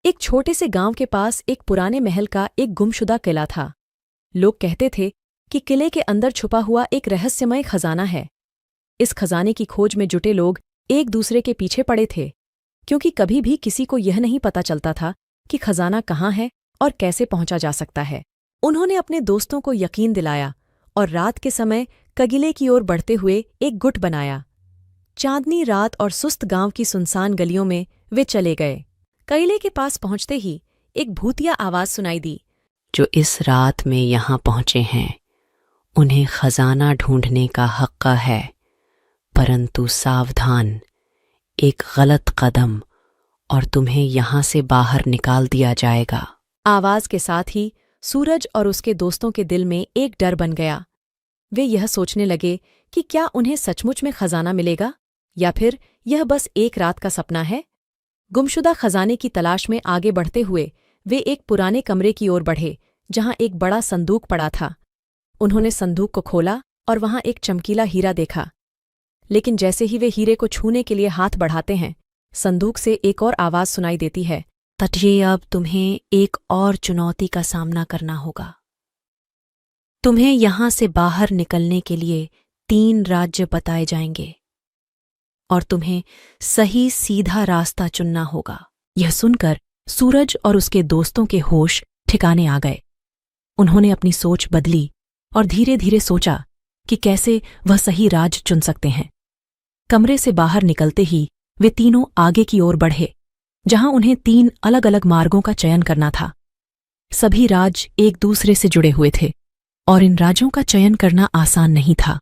एक छोटे से गांव के पास एक पुराने महल का एक गुमशुदा किला था। लोग कहते थे कि किले के अंदर छुपा हुआ एक रहस्यमय खजाना है। इस खजाने की खोज में जुटे लोग एक दूसरे के पीछे पड़े थे, क्योंकि कभी भी किसी को यह नहीं पता चलता था कि खजाना कहाँ है और कैसे पहुंचा जा सकता है। उन्होंने अपने दोस्तों को यकीन दिलाया और रात के समय कगिले की ओर बढ़ते हुए एक गुट बनाया। चांदनी रात और सुस्त गांव की सुनसान गलियों में वे चले गए। किले के पास पहुंचते ही एक भूतिया आवाज सुनाई दी। जो इस रात में यहाँ पहुँचे हैं उन्हें खजाना ढूंढने का हक़ है, परंतु सावधान, एक गलत कदम और तुम्हें यहाँ से बाहर निकाल दिया जाएगा। आवाज के साथ ही सूरज और उसके दोस्तों के दिल में एक डर बन गया। वे यह सोचने लगे कि क्या उन्हें सचमुच में खजाना मिलेगा या फिर यह बस एक रात का सपना है। गुमशुदा खजाने की तलाश में आगे बढ़ते हुए वे एक पुराने कमरे की ओर बढ़े जहां एक बड़ा संदूक पड़ा था। उन्होंने संदूक को खोला और वहां एक चमकीला हीरा देखा। लेकिन जैसे ही वे हीरे को छूने के लिए हाथ बढ़ाते हैं, संदूक से एक और आवाज सुनाई देती है। तटिए, अब तुम्हें एक और चुनौती का सामना करना होगा। तुम्हें यहाँ से बाहर निकलने के लिए 3 राज्य बताए जाएंगे और तुम्हें सही सीधा रास्ता चुनना होगा। यह सुनकर सूरज और उसके दोस्तों के होश ठिकाने आ गए। उन्होंने अपनी सोच बदली और धीरे धीरे सोचा कि कैसे वह सही राज्य चुन सकते हैं। कमरे से बाहर निकलते ही वे तीनों आगे की ओर बढ़े, जहां उन्हें 3 अलग अलग मार्गों का चयन करना था। सभी राज्य एक दूसरे से जुड़े हुए थे और इन राज्यों का चयन करना आसान नहीं था।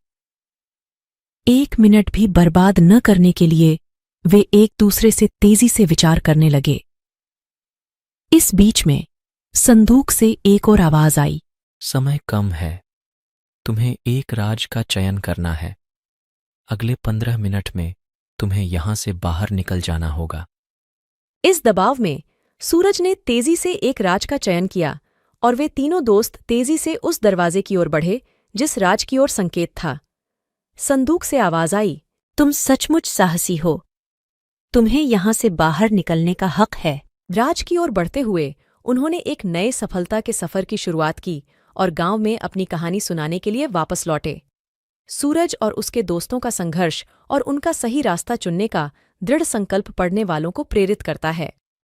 1 मिनट भी बर्बाद न करने के लिए वे एक दूसरे से तेजी से विचार करने लगे। इस बीच में संदूक से एक और आवाज आई। समय कम है, तुम्हें एक राज का चयन करना है। अगले 15 मिनट में तुम्हें यहां से बाहर निकल जाना होगा। इस दबाव में सूरज ने तेजी से एक राज का चयन किया और वे तीनों दोस्त तेजी से उस दरवाजे की ओर बढ़े जिस राज की ओर संकेत था। संदूक से आवाज आई। तुम सचमुच साहसी हो, तुम्हें यहां से बाहर निकलने का हक है। राज की ओर बढ़ते हुए उन्होंने एक नए सफलता के सफर की शुरुआत की और गांव में अपनी कहानी सुनाने के लिए वापस लौटे। सूरज और उसके दोस्तों का संघर्ष और उनका सही रास्ता चुनने का दृढ़ संकल्प पढ़ने वालों को प्रेरित करता है।